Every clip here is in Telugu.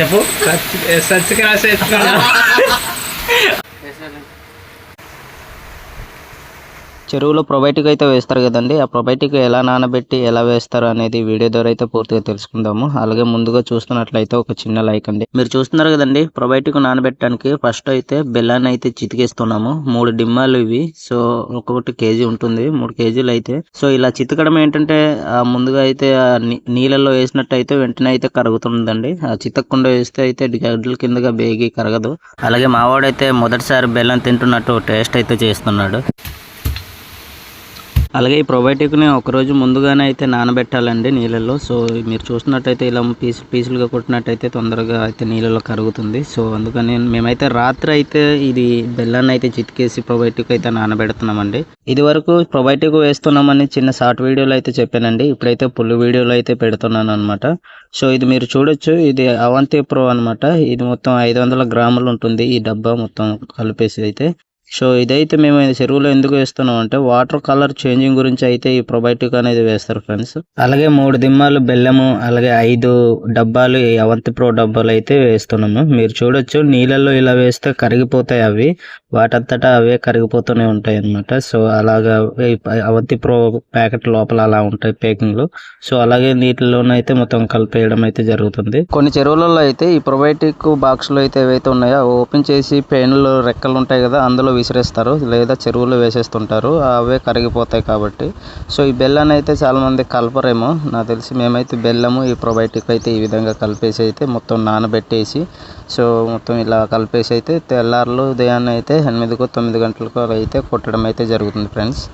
చెప్పు. సచ్చికి రాసే చెరువులో ప్రొబయోటిక్ అయితే వేస్తారు కదండి. ఆ ప్రొబయోటిక్ ఎలా నానబెట్టి ఎలా వేస్తారు అనేది వీడియో ద్వారా అయితే పూర్తిగా తెలుసుకుందాము. అలాగే ముందుగా చూస్తున్నట్లయితే ఒక చిన్న లైక్ అండి. మీరు చూస్తున్నారు కదండి, ప్రొబయోటిక్ నానబెట్టడానికి ఫస్ట్ అయితే బెల్లాన్ని అయితే చితికేస్తున్నాము. 3 డిమ్మాలు ఇవి. సో ఒక్కొక్కటి కేజీ ఉంటుంది, 3 కేజీలు అయితే. సో ఇలా చితకడం ఏంటంటే ముందుగా అయితే నీళ్ళలో వేసినట్టు అయితే వెంటనే అయితే కరుగుతుందండి. ఆ చితకకుండా వేస్తే అయితే గడ్డల కిందగా బేగి కరగదు. అలాగే మావాడైతే మొదటిసారి బెల్లం తింటున్నట్టు టేస్ట్ అయితే చేస్తున్నాడు. అలాగే ఈ ప్రొబయోటిక్ని ఒకరోజు ముందుగానే అయితే నానబెట్టాలండి నీళ్ళల్లో. సో మీరు చూసినట్టయితే ఇలా పీసులుగా కొట్టినట్టయితే తొందరగా అయితే నీళ్ళలో కరుగుతుంది. సో అందుకని మేమైతే రాత్రి అయితే ఇది బెల్లాన్ని అయితే చితికేసి ప్రొబయోటిక్ అయితే నానబెడుతున్నామండి. ఇది వరకు ప్రొబయోటిక్ వేస్తున్నామని చిన్న షార్ట్ వీడియోలో అయితే చెప్పానండి. ఇప్పుడైతే ఫుల్ వీడియోలో అయితే పెడుతున్నాను అనమాట. సో ఇది మీరు చూడొచ్చు, ఇది అవంతి ప్రో అనమాట. ఇది మొత్తం 500 గ్రాములు ఉంటుంది ఈ డబ్బా మొత్తం కలిపేసి అయితే. సో ఇదైతే మేము చెరువులో ఎందుకు వేస్తున్నాం అంటే వాటర్ కలర్ చేంజింగ్ గురించి అయితే ఈ ప్రొబయోటిక్ అనేది వేస్తారు ఫ్రెండ్స్. అలాగే 3 దిమ్మాలు బెల్లము, అలాగే 5 డబ్బాలు ఈ అవంతి ప్రో డబ్బాలు అయితే వేస్తున్నాము. మీరు చూడొచ్చు, నీళ్ళల్లో ఇలా వేస్తే కరిగిపోతాయి అవి, వాటంతటా అవే కరిగిపోతూనే ఉంటాయి అన్నమాట. సో అలాగా అవంతి ప్రో ప్యాకెట్ లోపల అలా ఉంటాయి ప్యాకింగ్లు. సో అలాగే నీటిలోనైతే మొత్తం కలిపేయడం అయితే జరుగుతుంది. కొన్ని చెరువులలో అయితే ఈ ప్రొబయోటిక్ బాక్స్లు అయితే ఏవైతే ఉన్నాయో ఓపెన్ చేసి పెయిన్లు రెక్కలు ఉంటాయి కదా, అందులో విసిరేస్తారు లేదా చెరువులో వేసేస్తుంటారు, అవే కరిగిపోతాయి కాబట్టి. సో ఈ బెల్లాన్ని అయితే చాలామంది కలపరేమో నాకు తెలిసి. మేమైతే బెల్లము ఈ ప్రొబయోటిక్ అయితే ఈ విధంగా కలిపేసి అయితే మొత్తం నానబెట్టేసి, సో మొత్తం ఇలా కలిపేసి అయితే తెల్లారులు ఉదయాన్నే అయితే 8-9 గంటలకు అయితే కొట్టడం అయితే జరుగుతుంది ఫ్రెండ్స్.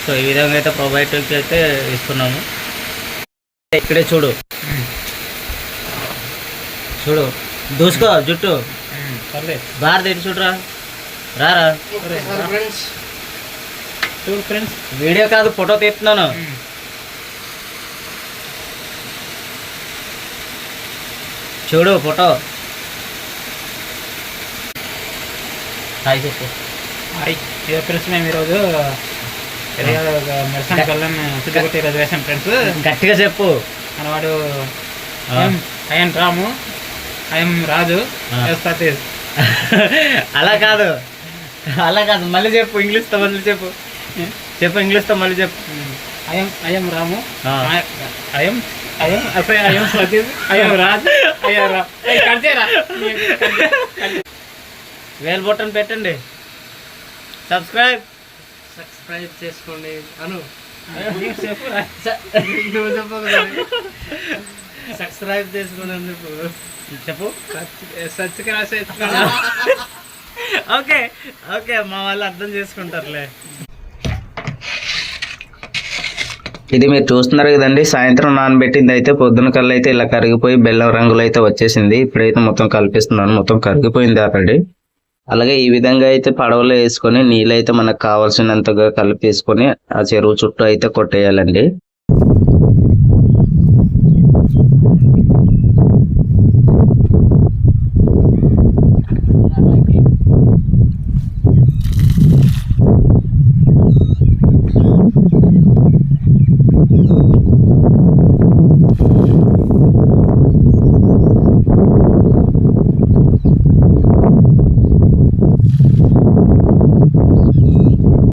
సో ఈ విధంగా అయితే ప్రొబయోటిక్ అయితే ఇస్తున్నాము. ఇక్కడే చూడు చూడు, దూసుకో జుట్టు బాగా తెచ్చి చూడరా, రారా చూడు ఫ్రెండ్స్. వీడియో కాదు, ఫోటో తీస్తున్నాను. చూడు ఫోటో. హాయ్ చెప్పు. హాయ్ ఫ్రెండ్స్, మేము ఈరోజు మెరసన కళ్ళం సిద్ధకొట్టి ఈరోజు వేసాం ఫ్రెండ్స్. గట్టిగా చెప్పు. మనవాడు ఐఎం రాము, ఐఎం రాజు, సతీష్. అలా కాదు, అలా కాదు, మళ్ళీ చెప్పు ఇంగ్లీష్తో. మళ్ళీ చెప్పు, చెప్పు ఇంగ్లీష్తో మళ్ళీ చెప్పు. ఐఎం రాము, ఐఎం సతీష్, ఐఎం రాజు, ఐఎం రా. వేల్ బటన్ పెట్టండి, సబ్స్క్రైబ్ చేసుకోండి అను. సబ్స్క్రైబ్ చేసుకోండి చెప్పు. సచ్చికి రాసే. ఓకే ఓకే, మా వాళ్ళు అర్థం చేసుకుంటారులే. ఇది మీరు చూస్తున్నారు కదండి, సాయంత్రం నానబెట్టింది అయితే పొద్దున కల్లా అయితే ఇలా కరిగిపోయి బెల్లం రంగులో అయితే వచ్చేసింది. ఇప్పుడైతే మొత్తం కలిపిస్తున్నాను, మొత్తం కరిగిపోయింది ఆల్రెడీ. అలాగే ఈ విధంగా అయితే పడవలో వేసుకొని నీళ్ళైతే మనకు కావాల్సినంతగా కలిపేసుకొని ఆ చెరువు చుట్టూ అయితే కొట్టేయాలండి.